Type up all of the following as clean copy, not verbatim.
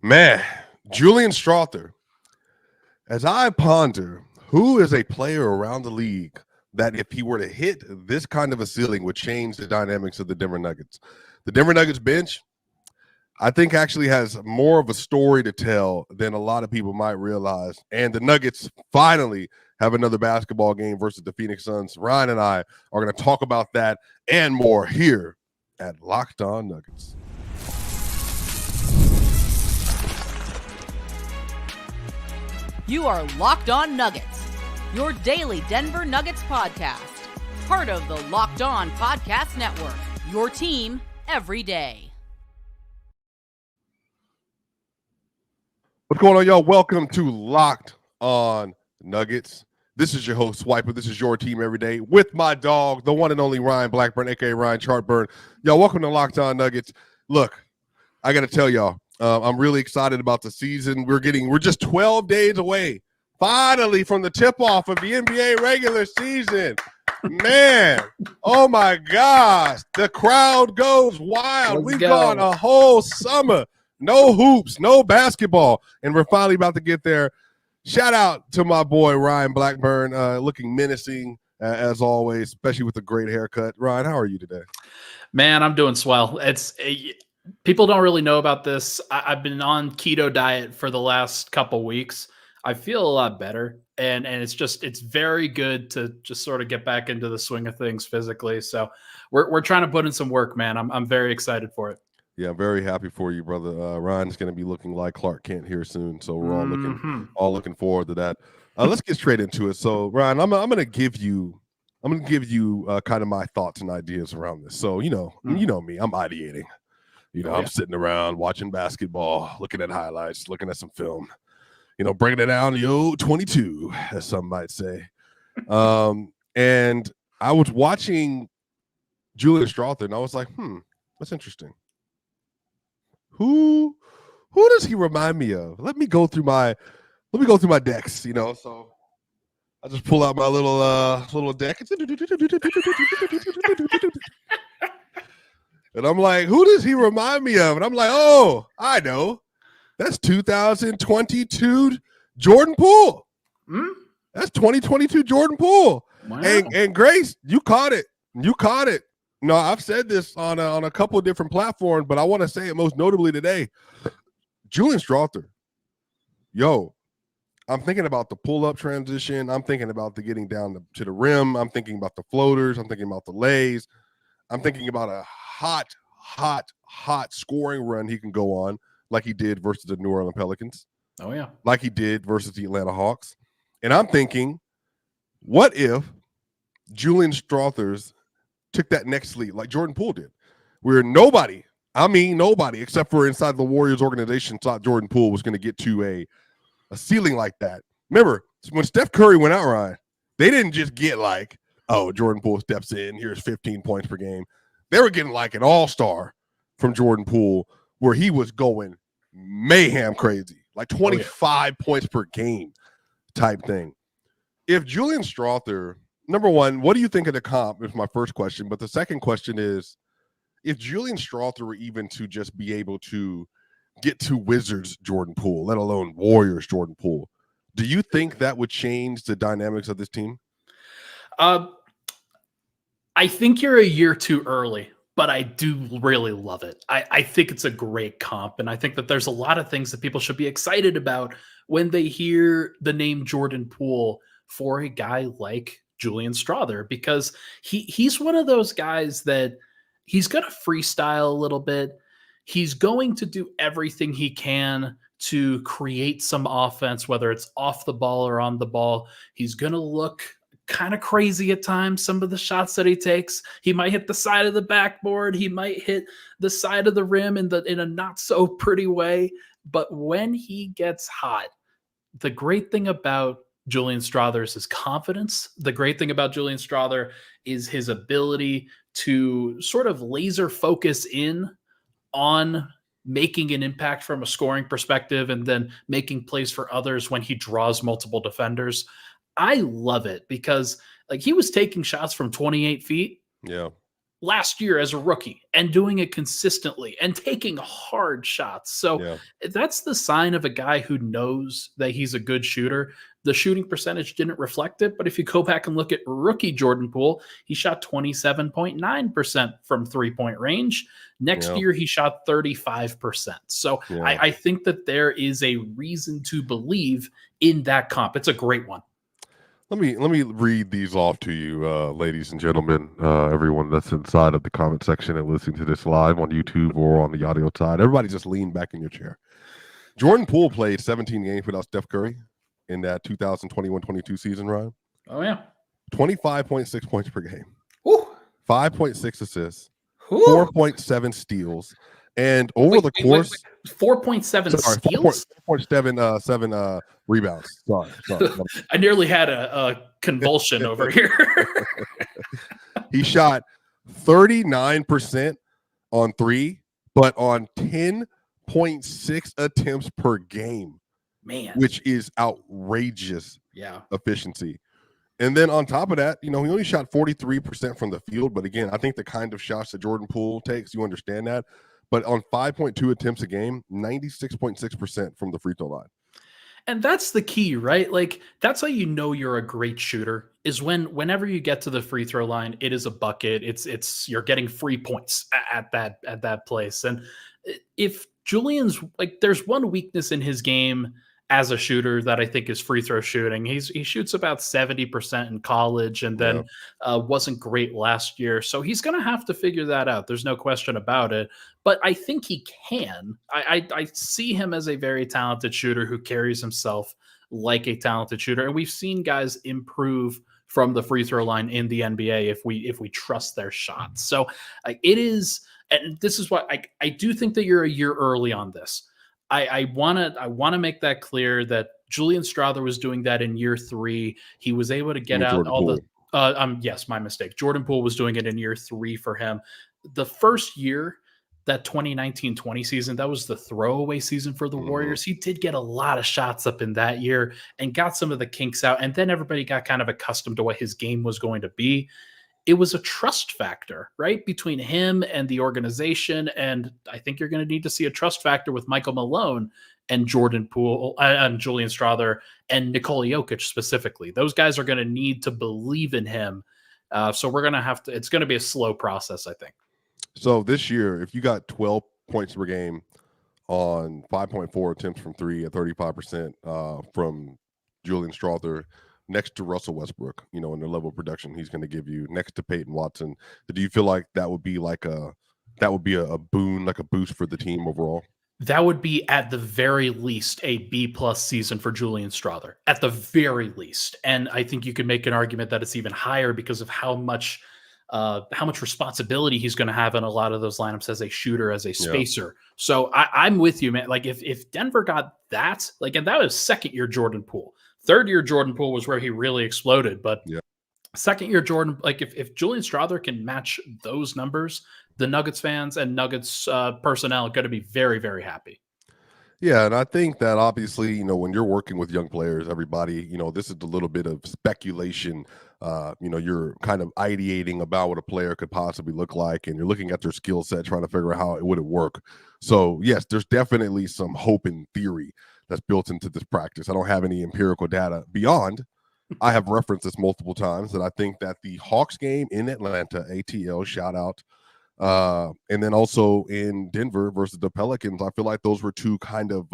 Man, Julian Strawther. As I ponder, who is a player around the league that if he were to hit this kind of a ceiling would change the dynamics of the Denver Nuggets? The Denver Nuggets bench, I think, actually has more of a story to tell than a lot of people might realize. And the Nuggets finally have another basketball game versus the Phoenix Suns. Ryan and I are going to talk about that and more here at Locked On Nuggets. You are Locked On Nuggets, your daily Denver Nuggets podcast. Part of the Locked On Podcast Network, your team every day. What's going on, y'all? Welcome to Locked On Nuggets. This is your host, Swiper. This is your team every day with my dog, the one and only Ryan Blackburn, a.k.a. Ryan Chartburn. Y'all, welcome to Locked On Nuggets. Look, I got to tell y'all, I'm really excited about the season. We're just 12 days away, finally, from the tip-off of the NBA regular season. Man, oh my gosh, the crowd goes wild. We've gone a whole summer, no hoops, no basketball, and we're finally about to get there. Shout out to my boy Ryan Blackburn, looking menacing as always, especially with a great haircut. Ryan, how are you today? Man, I'm doing swell. People don't really know about this. I've been on keto diet for the last couple weeks. I feel a lot better, and it's very good to just sort of get back into the swing of things physically. So we're trying to put in some work, man. I'm very excited for it. Yeah, I'm very happy for you, brother. Ryan's going to be looking like Clark Kent here soon, so we're all looking forward to that. Let's get straight into it. So, Ryan, I'm going to give you kind of my thoughts and ideas around this. So, you know me, I'm ideating. I'm sitting around watching basketball, looking at highlights, looking at some film, bringing it down the old 22, as some might say. And I was watching Julian Strawther, and I was like, that's interesting. Who does he remind me of? Let me go through my decks, So I just pull out my little deck. And I'm like, who does he remind me of? And I'm like, oh, I know. That's 2022 Jordan Poole. That's 2022 Jordan Poole. Wow. And Grace, you caught it. No, I've said this on a couple of different platforms, but I want to say it most notably today. Julian Strawther. Yo, I'm thinking about the pull-up transition. I'm thinking about the getting down to the rim. I'm thinking about the floaters. I'm thinking about the lays. I'm thinking about a hot scoring run he can go on like he did versus the New Orleans Pelicans. Oh, yeah. Like he did versus the Atlanta Hawks. And I'm thinking, what if Julian Strawther's took that next leap like Jordan Poole did, where nobody except for inside the Warriors organization thought Jordan Poole was going to get to a ceiling like that. Remember, when Steph Curry went out, Ryan, they didn't just get like, oh, Jordan Poole steps in, here's 15 points per game. They were getting like an all-star from Jordan Poole where he was going mayhem crazy, like 25 points per game type thing. If Julian Strawther, number one, what do you think of the comp is my first question. But the second question is, if Julian Strawther were even to just be able to get to Wizards Jordan Poole, let alone Warriors Jordan Poole, do you think that would change the dynamics of this team? I think you're a year too early, but I do really love it. I think it's a great comp, and I think that there's a lot of things that people should be excited about when they hear the name Jordan Poole for a guy like Julian Strawther, because he's one of those guys that he's going to freestyle a little bit. He's going to do everything he can to create some offense, whether it's off the ball or on the ball. He's going to look kind of crazy at times. Some of the shots that he takes, he might hit the side of the backboard. He might hit the side of the rim in a not so pretty way. But when he gets hot, the great thing about Julian Strawther is his confidence. The great thing about Julian Strawther is his ability to sort of laser focus in on making an impact from a scoring perspective and then making plays for others when he draws multiple defenders. I love it because like he was taking shots from 28 feet. Yeah. last year as a rookie and doing it consistently and taking hard shots. So that's the sign of a guy who knows that he's a good shooter. The shooting percentage didn't reflect it, but if you go back and look at rookie Jordan Poole, he shot 27.9% from three-point range. Next year, he shot 35%. So I think that there is a reason to believe in that comp. It's a great one. Let me read these off to you, ladies and gentlemen, everyone that's inside of the comment section and listening to this live on YouTube or on the audio side. Everybody just lean back in your chair. Jordan Poole played 17 games without Steph Curry in that 2021-22 season, Ryan. Oh, yeah. 25.6 points per game. Ooh. 5.6 assists. Ooh. 4.7 steals. And over the course... 4.7 steals? 4.7 rebounds. Sorry. I nearly had a convulsion over here. He shot 39% on three, but on 10.6 attempts per game. Man. Which is outrageous efficiency. And then on top of that, he only shot 43% from the field. But again, I think the kind of shots that Jordan Poole takes, you understand that. But on 5.2 attempts a game, 96.6% from the free throw line. And that's the key, right? Like, that's how you know you're a great shooter is whenever you get to the free throw line, it is a bucket. It's you're getting free points at that place. And if Julian's there's one weakness in his game as a shooter that I think is free throw shooting. He shoots about 70% in college and then wasn't great last year. So he's going to have to figure that out. There's no question about it. But I think he can. I see him as a very talented shooter who carries himself like a talented shooter. And we've seen guys improve from the free throw line in the NBA if we trust their shots. So it is, and this is what I do think that you're a year early on this. I want to make that clear that Julian Strawther was doing that in year 3. He was able to get out all the yes, my mistake. Jordan Poole was doing it in year 3 for him. The first year, that 2019-20 season, that was the throwaway season for the Warriors. He did get a lot of shots up in that year and got some of the kinks out. And then everybody got kind of accustomed to what his game was going to be. It was a trust factor, right, between him and the organization. And I think you're going to need to see a trust factor with Michael Malone and Jordan Poole and Julian Strawther and Nikola Jokic specifically. Those guys are going to need to believe in him. So we're going to have to, it's going to be a slow process, I think. So this year, if you got 12 points per game on 5.4 attempts from three at 35% from Julian Strawther, next to Russell Westbrook, in the level of production he's going to give you, next to Peyton Watson, do you feel like that would be a boon, like a boost for the team overall? That would be at the very least a B+ season for Julian Strawther, at the very least. And I think you could make an argument that it's even higher because of how much responsibility he's going to have in a lot of those lineups as a shooter, as a spacer. So I'm with you, man. Like if Denver got that, and that was second year Jordan Poole. Third year Jordan Poole was where he really exploded, but second year Jordan, if Julian Strawther can match those numbers, the Nuggets fans and Nuggets personnel are going to be very, very happy. Yeah, and I think that obviously, when you're working with young players, everybody, this is a little bit of speculation. You're kind of ideating about what a player could possibly look like, and you're looking at their skill set, trying to figure out how it would work. So, yes, there's definitely some hope in theory that's built into this practice. I don't have any empirical data beyond. I have referenced this multiple times that I think that the Hawks game in Atlanta, ATL, shout out, and then also in Denver versus the Pelicans, I feel like those were two kind of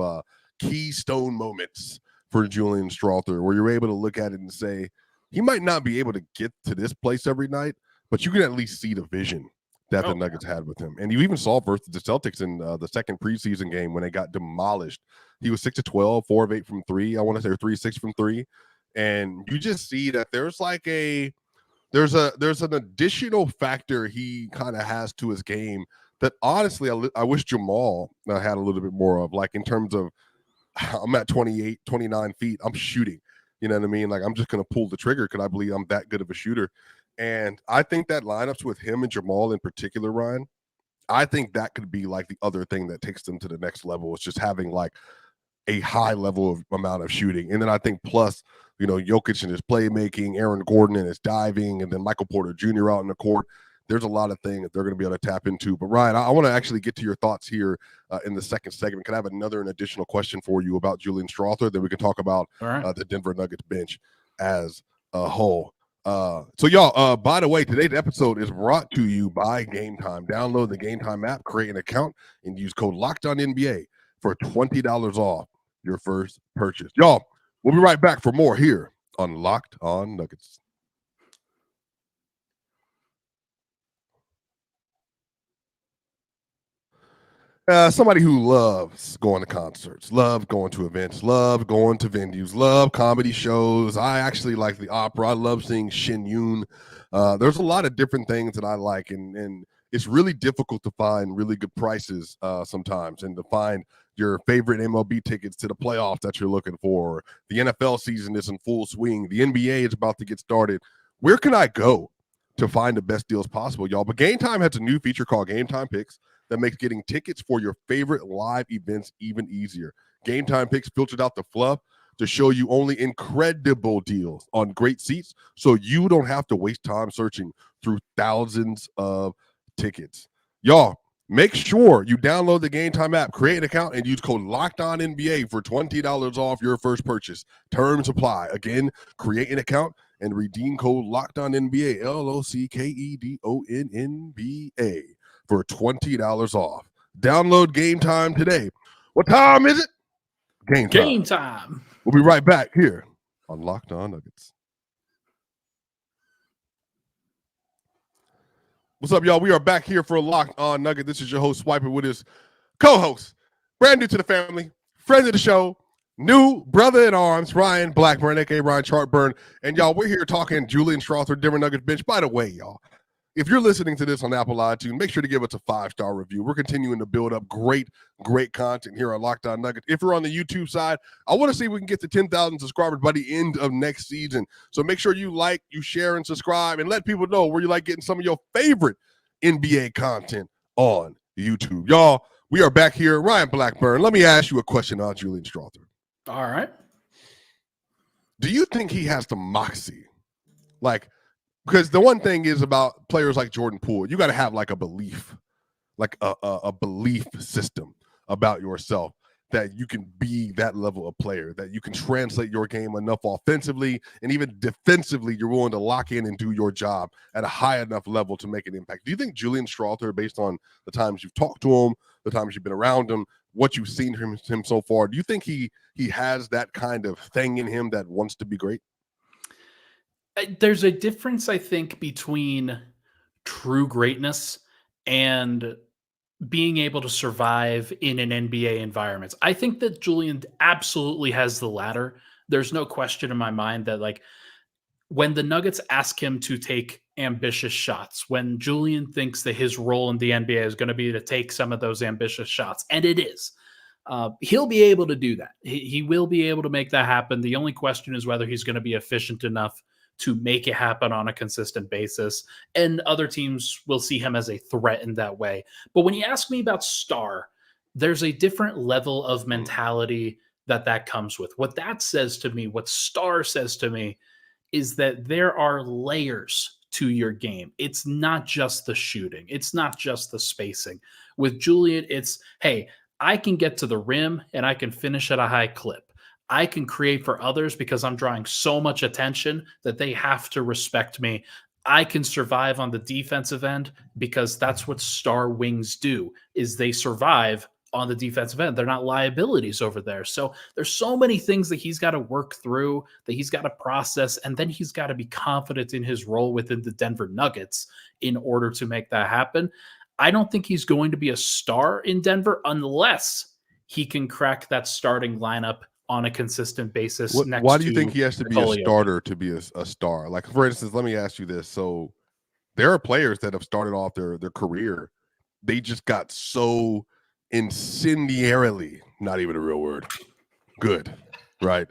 keystone moments for Julian Strawther, where you're able to look at it and say, he might not be able to get to this place every night, but you can at least see the vision that the Nuggets had with him. And you even saw versus the Celtics in the second preseason game when they got demolished. He was 6 of 12, 4 of 8 from 3. I want to say 3 of 6 from 3. And you just see that there's an additional factor he kind of has to his game that honestly I wish Jamal had a little bit more of, in terms of I'm at 28, 29 feet. I'm shooting. You know what I mean? I'm just going to pull the trigger because I believe I'm that good of a shooter. And I think that lineups with him and Jamal in particular, Ryan, I think that could be the other thing that takes them to the next level. Is just having a high level of amount of shooting. And then I think plus, Jokic and his playmaking, Aaron Gordon and his diving, and then Michael Porter Jr. out in the court. there's a lot of things they're going to be able to tap into. But Ryan, I want to actually get to your thoughts here in the second segment. Can I have an additional question for you about Julian Strawther? Then we can talk about the Denver Nuggets bench as a whole. So y'all, by the way, today's episode is brought to you by Gametime. Download the Gametime app, create an account, and use code LOCKEDONNBA for $20 off your first purchase. Y'all, we'll be right back for more here on Locked On Nuggets. Somebody who loves going to concerts, loves going to events, loves going to venues, love comedy shows. I actually like the opera. I love seeing Shin Yoon. There's a lot of different things that I like, and it's really difficult to find really good prices sometimes, and to find your favorite MLB tickets to the playoffs that you're looking for. The NFL season is in full swing. The NBA is about to get started. Where can I go to find the best deals possible, y'all? But Gametime has a new feature called Gametime Picks that makes getting tickets for your favorite live events even easier. Gametime Picks filtered out the fluff to show you only incredible deals on great seats, so you don't have to waste time searching through thousands of tickets. Y'all, make sure you download the Gametime app, create an account, and use code LOCKEDONNBA for $20 off your first purchase. Terms apply. Again, create an account and redeem code LOCKEDONNBA, LOCKEDONNBA, for $20 off. Download Gametime today. What time is it? Game time. We'll be right back here on Locked On Nuggets. What's up, y'all? We are back here for Locked On Nuggets. This is your host, Swiper, with his co-host, brand new to the family, friend of the show, new brother in arms, Ryan Blackburn, a.k.a. Ryan Chartburn. And, y'all, we're here talking Julian Strawther, Denver Nuggets bench. By the way, y'all, if you're listening to this on Apple iTunes, make sure to give us a 5-star review. We're continuing to build up great content here on Locked On Nuggets. If you're on the YouTube side, I want to see if we can get to 10,000 subscribers by the end of next season. So make sure you like, you share, and subscribe, and let people know where you like getting some of your favorite NBA content on YouTube. Y'all, we are back here. Ryan Blackburn, let me ask you a question on Julian Strawther. All right. Do you think he has the moxie? Because the one thing is about players like Jordan Poole, you got to have like a belief, like a belief system about yourself that you can be that level of player, that you can translate your game enough offensively and even defensively, you're willing to lock in and do your job at a high enough level to make an impact. Do you think Julian Strawther, based on the times you've talked to him, the times you've been around him, what you've seen from him so far, do you think he has that kind of thing in him that wants to be great? There's a difference, I think, between true greatness and being able to survive in an NBA environment. I think that Julian absolutely has the latter. There's no question in my mind that, like, when the Nuggets ask him to take ambitious shots, when Julian thinks that his role in the NBA is going to be to take some of those ambitious shots, and it is, he'll be able to do that. He will be able to make that happen. The only question is whether he's going to be efficient enough to make it happen on a consistent basis, and other teams will see him as a threat in that way. But when you ask me about Star, there's a different level of mentality that comes with. What that says to me, what Star says to me, is that there are layers to your game. It's not just the shooting. It's not just the spacing. With Julian, it's, hey, I can get to the rim and I can finish at a high clip. I can create for others because I'm drawing so much attention that they have to respect me. I can survive on the defensive end because that's what star wings do, is they survive on the defensive end. They're not liabilities over there. So there's so many things that he's got to work through, that he's got to process, and then he's got to be confident in his role within the Denver Nuggets in order to make that happen. I don't think he's going to be a star in Denver unless he can crack that starting lineup on a consistent basis. Why do you think he has to be a starter to be a star? Like, for instance, let me ask you this. So there are players that have started off their career. They just got so incendiarily, not even a real word, good, right?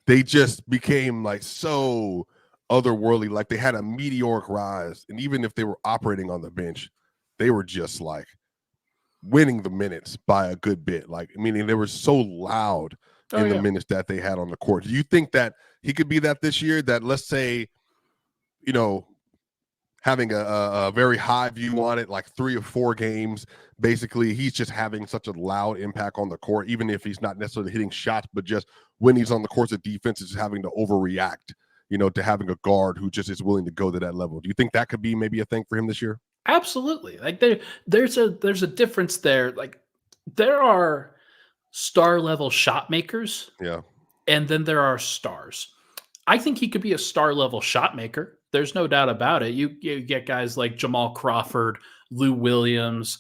They just became like so otherworldly, like they had a meteoric rise. And even if they were operating on the bench, they were just like winning the minutes by a good bit. Like, meaning they were so loud in the minutes that they had on the court. Do you think that he could be that this year? That, let's say, having a very high view on it, like 3 or 4 games. Basically, he's just having such a loud impact on the court, even if he's not necessarily hitting shots, but just when he's on the court, the defense is having to overreact, to having a guard who just is willing to go to that level. Do you think that could be maybe a thing for him this year? Absolutely. Like there's a difference there. Like there are star level shot makers. Yeah. And then there are stars. I think he could be a star level shot maker. There's no doubt about it. You get guys like Jamal Crawford, Lou Williams,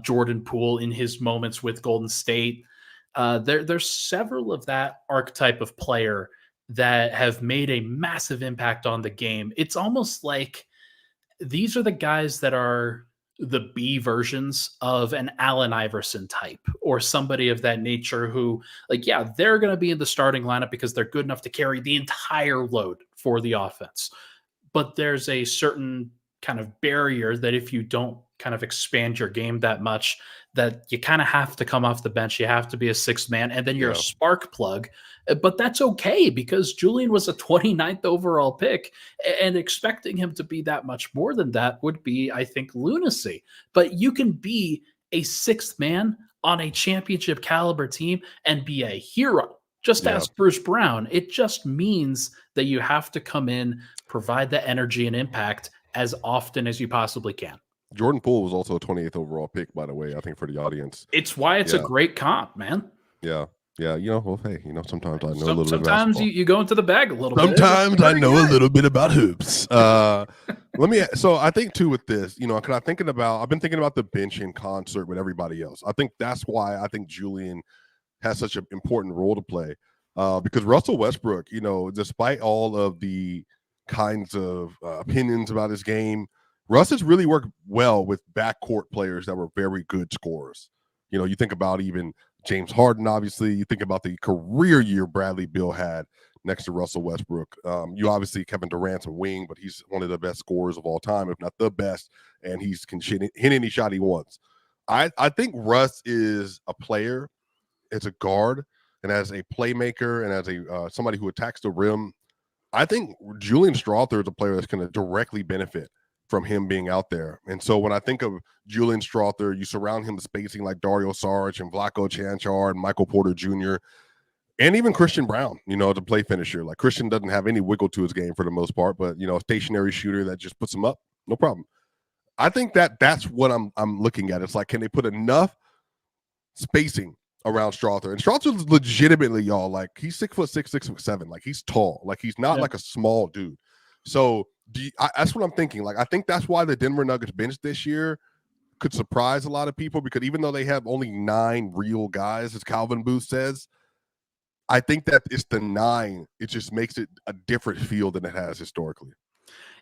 Jordan Poole in his moments with Golden State. There's several of that archetype of player that have made a massive impact on the game. It's almost like these are the guys that are the B versions of an Allen Iverson type or somebody of that nature who, like, yeah, they're going to be in the starting lineup because they're good enough to carry the entire load for the offense. But there's a certain kind of barrier that if you don't kind of expand your game that much, that you kind of have to come off the bench. You have to be a sixth man, and then you're a spark plug. But that's okay because Julian was a 29th overall pick, and expecting him to be that much more than that would be, I think, lunacy. But you can be a sixth man on a championship caliber team and be a hero. Just ask Bruce Brown. It just means that you have to come in, provide the energy and impact as often as you possibly can. Jordan Poole was also a 28th overall pick, by the way, I think, for the audience. It's why it's a great comp, man. Yeah. Yeah. Well, hey, sometimes I know a little bit. Sometimes you go into the bag a little bit. Sometimes I know a little bit about hoops. So I think too with this, because I've been thinking about the bench in concert with everybody else. I think that's why I think Julian has such an important role to play. Because Russell Westbrook, despite all of the kinds of opinions about his game, Russ has really worked well with backcourt players that were very good scorers. You think about even James Harden, obviously. You think about the career year Bradley Beal had next to Russell Westbrook. You obviously, Kevin Durant's a wing, but he's one of the best scorers of all time, if not the best, and he's can hit any shot he wants. I think Russ is a player, as a guard, and as a playmaker, and as a somebody who attacks the rim. I think Julian Strawther is a player that's going to directly benefit from him being out there. And so when I think of Julian Strawther, you surround him with spacing like Dario Saric and Vlatko Čančar and Michael Porter Jr. and even Christian Braun, to play finisher. Like Christian doesn't have any wiggle to his game for the most part, but a stationary shooter that just puts him up, no problem. I think that's what I'm looking at. It's like, can they put enough spacing around Strawther? And Strawther's legitimately, y'all, like he's 6'6", 6'7". Like he's tall. Like he's not like a small dude. So that's what I'm thinking. Like I think that's why the Denver Nuggets bench this year could surprise a lot of people, because even though they have only 9 real guys, as Calvin Booth says, I think that it's the 9. It just makes it a different feel than it has historically.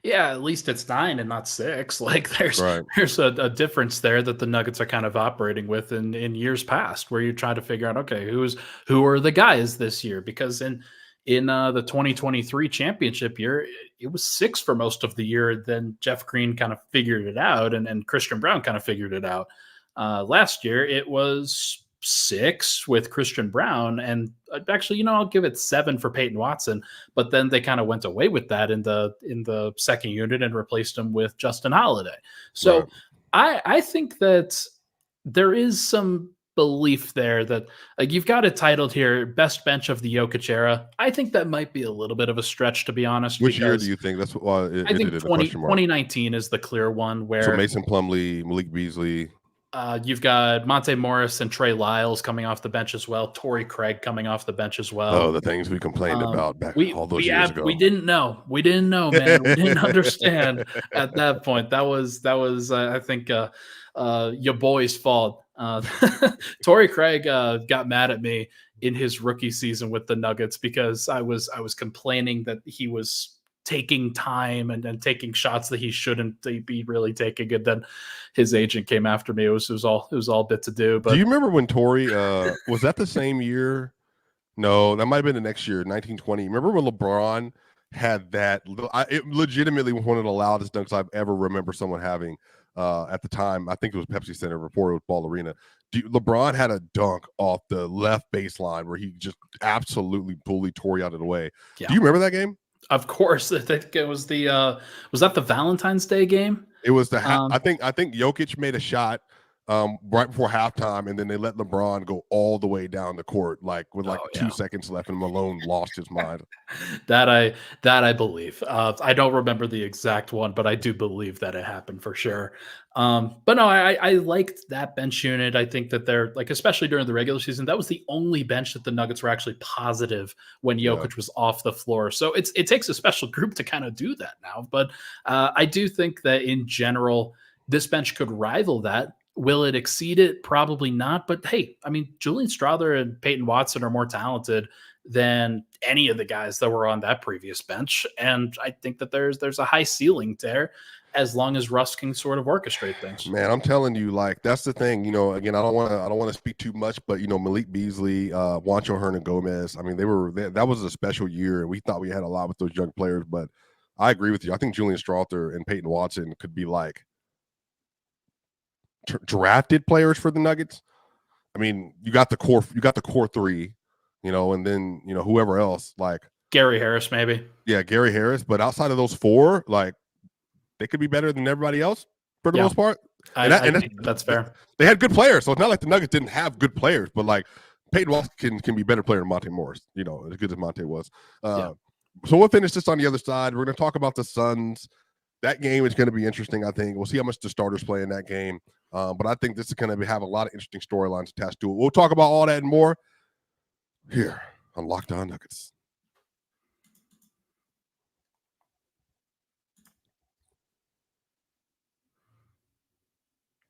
Yeah, at least it's 9 and not 6. Like there's a difference there that the Nuggets are kind of operating with in years past, where you try to figure out, okay, who are the guys this year? Because in the 2023 championship year, it was 6 for most of the year. Then Jeff Green kind of figured it out, and Christian Braun kind of figured it out. Last year, it was 6 with Christian Braun, and actually, I'll give it 7 for Peyton Watson. But then they kind of went away with that in the second unit and replaced him with Justin Holiday. So I think that there is some belief there that you've got it titled here best bench of the Jokic era. I think that might be a little bit of a stretch, to be honest. Which year do you think? That's why I think 2019 is the clear one, where so Mason Plumlee, Malik Beasley. You've got Monte Morris and Trey Lyles coming off the bench as well. Torrey Craig coming off the bench as well. Oh, the things we complained about back all those years ago. We didn't know, man. We didn't understand at that point. That was I think your boy's fault. Torrey Craig got mad at me in his rookie season with the Nuggets because I was complaining that he was taking time and taking shots that he shouldn't be really taking, and then his agent came after me. It was all bit to do. But do you remember when Torrey was that the same year? No, that might have been the next year, 1920. Remember when LeBron had that? It legitimately was one of the loudest dunks I've ever remember someone having. At the time, I think it was Pepsi Center before it was Ball Arena. LeBron had a dunk off the left baseline where he just absolutely bullied Torrey out of the way. Yeah. Do you remember that game? Of course, I think it was was that the Valentine's Day game? It was I think Jokic made a shot right before halftime, and then they let LeBron go all the way down the court, like with 2 seconds left, and Malone lost his mind. That I believe. I don't remember the exact one, but I do believe that it happened for sure. But no, I liked that bench unit. I think that they're like, especially during the regular season, that was the only bench that the Nuggets were actually positive when Jokic was off the floor. So it takes a special group to kind of do that now. But I do think that in general, this bench could rival that. Will it exceed it? Probably not. But hey, I mean, Julian Strawther and Peyton Watson are more talented than any of the guys that were on that previous bench. And I think that there's a high ceiling there as long as Russ can sort of orchestrate things. Man, I'm telling you, like, that's the thing. Again, I don't want to speak too much, but Malik Beasley, Juancho Hernan-Gomez, I mean, that was a special year, and we thought we had a lot with those young players. But I agree with you. I think Julian Strawther and Peyton Watson could be like drafted players for the Nuggets. I mean, you got the core three, and then whoever else, like Gary Harris, maybe. Yeah, Gary Harris. But outside of those four, like, they could be better than everybody else for the most part. That's fair. They had good players, so it's not like the Nuggets didn't have good players. But like Peyton Watson can be a better player than Monte Morris, as good as Monte was. So we'll finish this on the other side. We're going to talk about the Suns. That game is going to be interesting, I think. We'll see how much the starters play in that game. But I think this is going to have a lot of interesting storylines attached to it. We'll talk about all that and more here on Locked On Nuggets.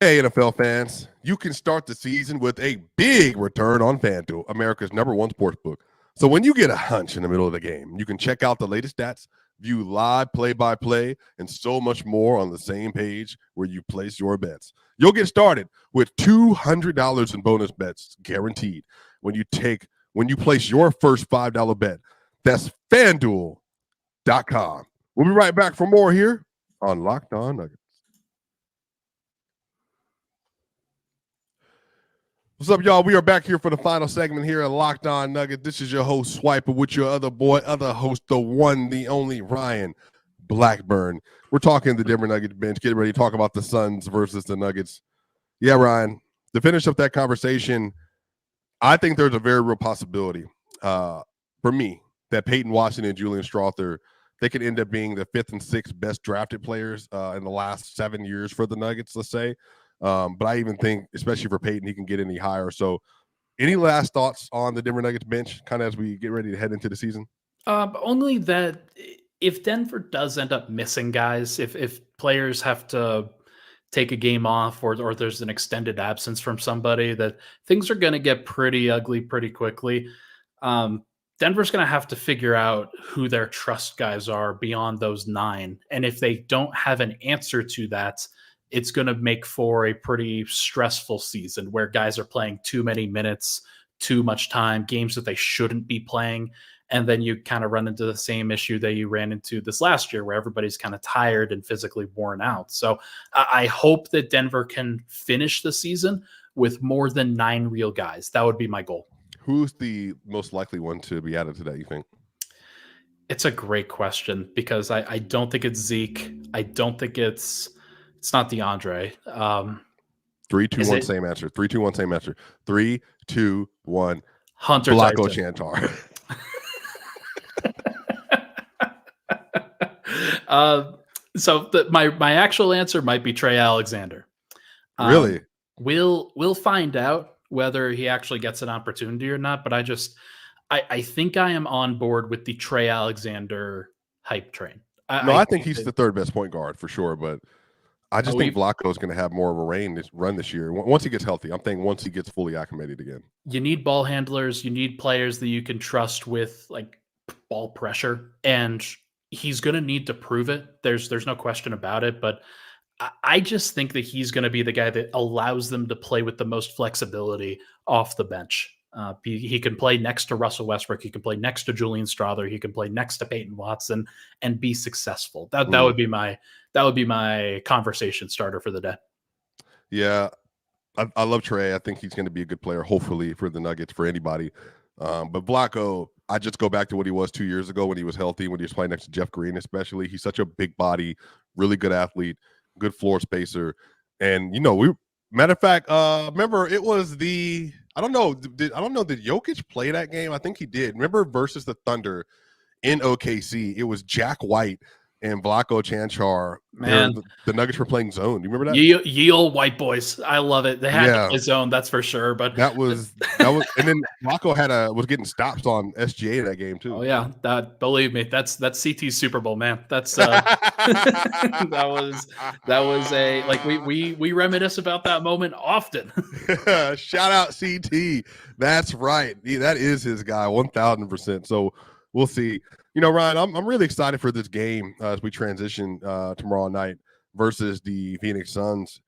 Hey, NFL fans, you can start the season with a big return on FanDuel, America's #1 sportsbook. So when you get a hunch in the middle of the game, you can check out the latest stats, view live play-by-play, and so much more on the same page where you place your bets. You'll get started with $200 in bonus bets guaranteed when you place your first $5 bet. That's FanDuel.com. We'll be right back for more here on Locked On Nuggets. What's up, y'all? We are back here for the final segment here at Locked On Nuggets. This is your host, Swiper, with your other host, the one, the only, Ryan Blackburn. We're talking the Denver Nuggets bench, getting ready to talk about the Suns versus the Nuggets. Yeah, Ryan, to finish up that conversation, I think there's a very real possibility for me that Peyton Watson and Julian Strawther, they could end up being the 5th and 6th best drafted players in the last 7 years for the Nuggets, let's say. But I even think, especially for Peyton, he can get any higher. So any last thoughts on the Denver Nuggets bench kind of as we get ready to head into the season? Only that if Denver does end up missing guys, if players have to take a game off or there's an extended absence from somebody, that things are going to get pretty ugly pretty quickly. Denver's going to have to figure out who their trust guys are beyond those 9. And if they don't have an answer to that, it's going to make for a pretty stressful season where guys are playing too many minutes, too much time, games that they shouldn't be playing. And then you kind of run into the same issue that you ran into this last year where everybody's kind of tired and physically worn out. So I hope that Denver can finish the season with more than 9 real guys. That would be my goal. Who's the most likely one to be added to that, you think? It's a great question because I don't think it's Zeke. I don't think it's not DeAndre. 3, 2, 1, same answer. 3, 2, 1, same answer. 3, 2, 1. Hunter Blacko Chantar. So my actual answer might be Trey Alexander. Really? We'll find out whether he actually gets an opportunity or not. But I think I am on board with the Trey Alexander hype train. I think he's the 3rd best point guard for sure, but I just think Blacko is going to have more of a run this year once he gets healthy. I'm thinking once he gets fully acclimated again. You need ball handlers. You need players that you can trust with like ball pressure, and he's going to need to prove it. There's no question about it. But I just think that he's going to be the guy that allows them to play with the most flexibility off the bench. He can play next to Russell Westbrook. He can play next to Julian Strawther. He can play next to Peyton Watson and be successful. That would be my conversation starter for the day. Yeah, I love Trey. I think he's going to be a good player, hopefully, for the Nuggets, for anybody. But Blacko, I just go back to what he was 2 years ago when he was healthy, when he was playing next to Jeff Green, especially. He's such a big body, really good athlete, good floor spacer. And, matter of fact, remember it was I don't know, did Jokic play that game? I think he did. Remember versus the Thunder in OKC, it was Jack White and Vlatko Cancar. Man, the Nuggets were playing zone. Do you remember that? Ye old white boys. I love it. They had to play zone, that's for sure. But that was, and then Vlatko was getting stops on SGA in that game too. Oh yeah, believe me, that's CT's Super Bowl, man. That's that was a we reminisce about that moment often. Shout out CT. That's right. That is his guy, 1000%. So we'll see. Ryan, I'm really excited for this game as we transition tomorrow night versus the Phoenix Suns.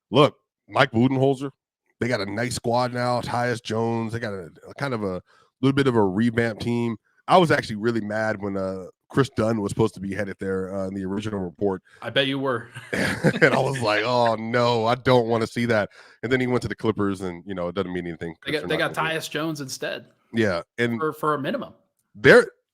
Look, Mike Budenholzer, they got a nice squad now. Tyus Jones, they got a kind of a little bit of a revamped team. I was actually really mad when Chris Dunn was supposed to be headed there in the original report. I bet you were. And I was like, oh, no, I don't want to see that. And then he went to the Clippers, and, it doesn't mean anything. They got Tyus Jones instead. Yeah. And for a minimum.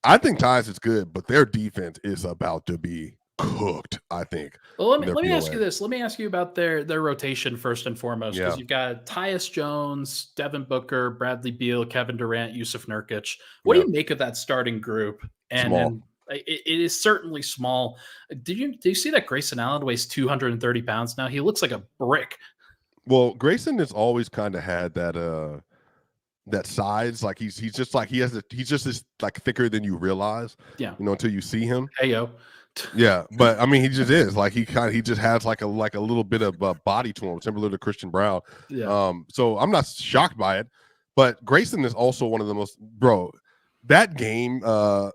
I think Tyus is good, but their defense is about to be cooked, I think. Well, let me ask you this. Let me ask you about their rotation first and foremost, because you've got Tyus Jones, Devin Booker, Bradley Beal, Kevin Durant, Yusuf Nurkic. What do you make of that starting group? And it is certainly small. Do you see that Grayson Allen weighs 230 pounds now? He looks like a brick. Well, Grayson has always kind of had that size, like he's just like he's just this like thicker than you realize. Yeah, until you see him. Hey yo. Yeah, but I mean, he just is like he just has like a little bit of body to him, similar to Christian Brown. Yeah. So I'm not shocked by it, but Grayson is also one of the most that game that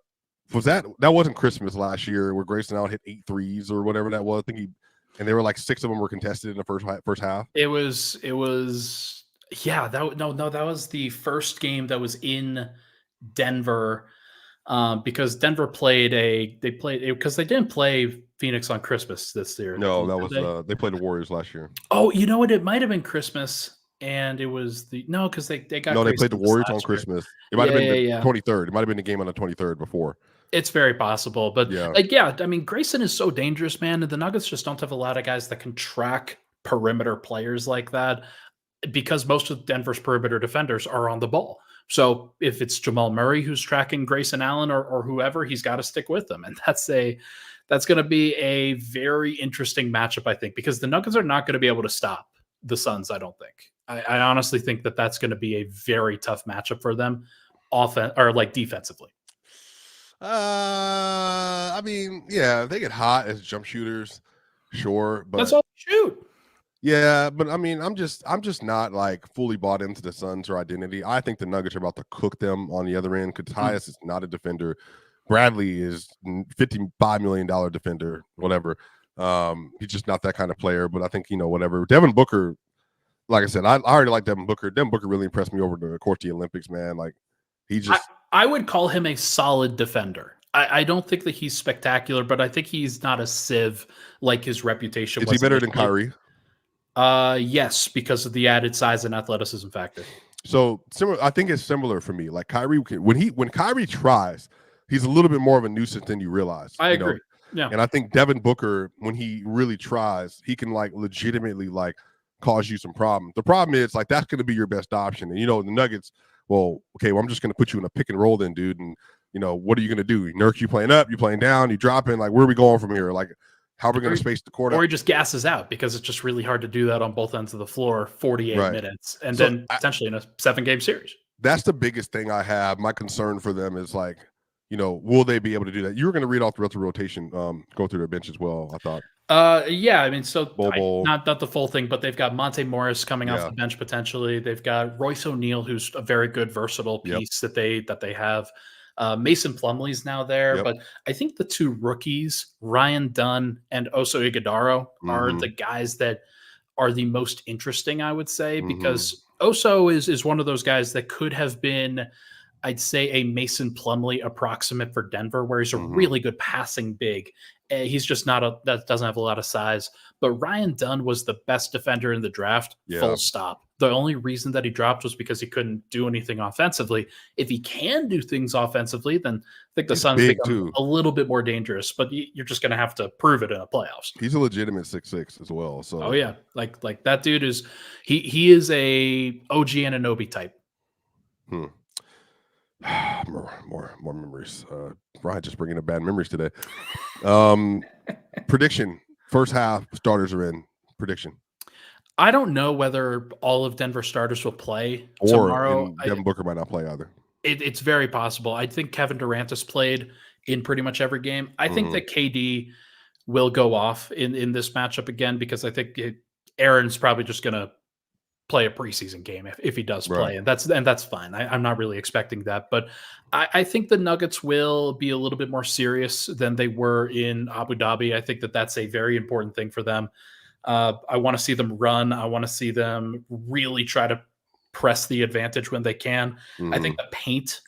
wasn't Christmas last year where Grayson Allen hit 8 threes or whatever that was. I think and they were like 6 of them were contested in the first half. It was. Yeah, that was the first game that was in Denver, because Denver because they didn't play Phoenix on Christmas this year. No, that was they played the Warriors last year. Oh, you know what? It might have been Christmas, and it was because they got they played the Warriors on Christmas. It might have been the 23rd. It might have been the game on the 23rd before. It's very possible, but I mean, Grayson is so dangerous, man, and the Nuggets just don't have a lot of guys that can track perimeter players like that, because most of Denver's perimeter defenders are on the ball. So if it's Jamal Murray who's tracking Grayson Allen or whoever, he's got to stick with them. And that's going to be a very interesting matchup, I think, because the Nuggets are not going to be able to stop the Suns, I don't think. I honestly think that's going to be a very tough matchup for them, defensively. I mean, yeah, they get hot as jump shooters, sure, but that's all they shoot. Yeah, but I mean, I'm just not like fully bought into the Suns or identity. I think the Nuggets are about to cook them on the other end. Tyus is not a defender. Bradley is $55 million defender, whatever. He's just not that kind of player. But I think whatever. Devin Booker, like I said, I already like Devin Booker. Devin Booker really impressed me over the course of the Olympics, man. Like I would call him a solid defender. I don't think that he's spectacular, but I think he's not a sieve like his reputation. Is he better than Kyrie? Yes, because of the added size and athleticism factor. So similar, I think it's similar for me. Like Kyrie, when Kyrie tries, he's a little bit more of a nuisance than you realize. I agree. Yeah, and I think Devin Booker, when he really tries, he can like legitimately like cause you some problems. The problem is like that's going to be your best option. And the Nuggets, well, I'm just going to put you in a pick and roll then, dude. And what are you going to do? Nurk, you playing up, you playing down, you dropping. Like where are we going from here? Like how are we going to space the court? Or he just gasses out because it's just really hard to do that on both ends of the floor, 48 minutes, and then potentially in a 7-game series. That's the biggest thing I have. My concern for them is like, will they be able to do that? You were going to read off the rest of the rotation, go through their bench as well, I thought. Yeah, I mean, not the full thing, but they've got Monte Morris coming off the bench potentially. They've got Royce O'Neal, who's a very good versatile piece that they have. Mason Plumlee's now there, but I think the two rookies, Ryan Dunn and Oso Ighodaro, are the guys that are the most interesting, I would say, because Oso is one of those guys that could have been, I'd say, a Mason Plumlee approximate for Denver, where he's a really good passing big. He's just that doesn't have a lot of size. But Ryan Dunn was the best defender in the draft, full stop. The only reason that he dropped was because he couldn't do anything offensively. If he can do things offensively, then I think the Suns become a little bit more dangerous, but you're just going to have to prove it in the playoffs. He's a legitimate 6'6" as well. So, oh yeah, like that dude is he is a OG Anunoby type. More memories. Ryan just bringing up bad memories today. Prediction: first half starters are in. Prediction. I don't know whether all of Denver starters will play tomorrow. Devin Booker might not play either. It's very possible. I think Kevin Durant has played in pretty much every game. I think that KD will go off in this matchup again because I think Aaron's probably just going to play a preseason game if he does play, and that's fine. I'm not really expecting that, but I think the Nuggets will be a little bit more serious than they were in Abu Dhabi. I think that that's a very important thing for them. I want to see them run. I want to see them really try to press the advantage when they can. I think the paint,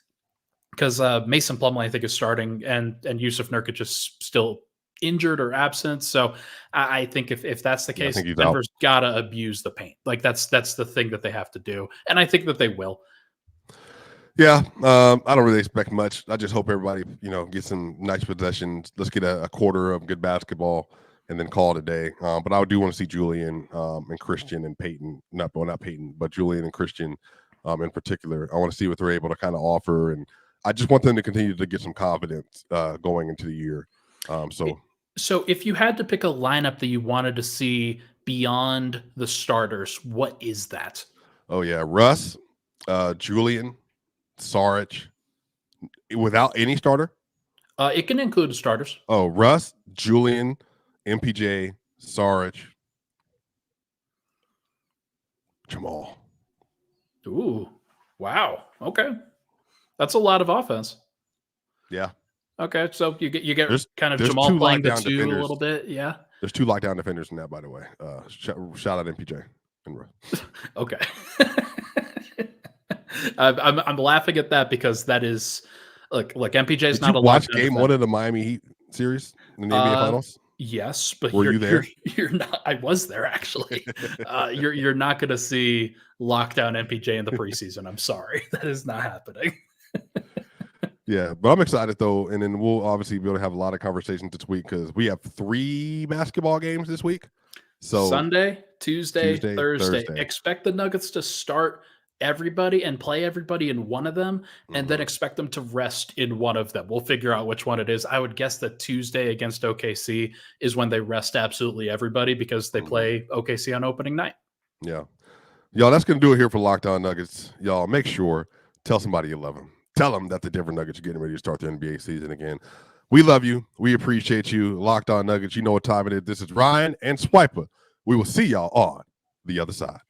because Mason Plumlee, I think, is starting, and Yusuf Nurkic is still injured or absent. So I think if that's the case, Denver's got to abuse the paint. Like that's the thing that they have to do, and I think that they will. Yeah, I don't really expect much. I just hope everybody, gets some nice possessions. Let's get a quarter of good basketball and then call it a day. But I do want to see Julian and Christian and Peyton, not Peyton, but Julian and Christian in particular. I want to see what they're able to kind of offer, and I just want them to continue to get some confidence going into the year. So if you had to pick a lineup that you wanted to see beyond the starters, what is that? Oh yeah, Russ, Julian, Saric, without any starter. It can include starters. Oh, Russ, Julian, MPJ, Saric, Jamal. Ooh, wow. Okay, that's a lot of offense. Yeah. Okay, so you get kind of Jamal playing the two defenders. A little bit, yeah. There's 2 lockdown defenders in that, by the way. Shout out MPJ and Russ. Okay. I'm laughing at that because that is like MPJ is not a watch game 1 of the Miami Heat series in the NBA Finals. Yes, but were you there? You're not. I was there actually. You're not going to see lockdown MPJ in the preseason. I'm sorry, that is not happening. Yeah, but I'm excited though, and then we'll obviously be able to have a lot of conversations this week because we have 3 basketball games this week. So Sunday, Tuesday, Thursday. Expect the Nuggets to start everybody and play everybody in one of them, and then expect them to rest in one of them. We'll figure out which one it is. I would guess that Tuesday against OKC is when they rest absolutely everybody because they play OKC on opening night. Yeah. Y'all, that's going to do it here for Locked On Nuggets. Y'all, make sure, tell somebody you love them. Tell them that the Denver Nuggets are getting ready to start the NBA season again. We love you. We appreciate you. Locked On Nuggets, you know what time it is. This is Ryan and Swiper. We will see y'all on the other side.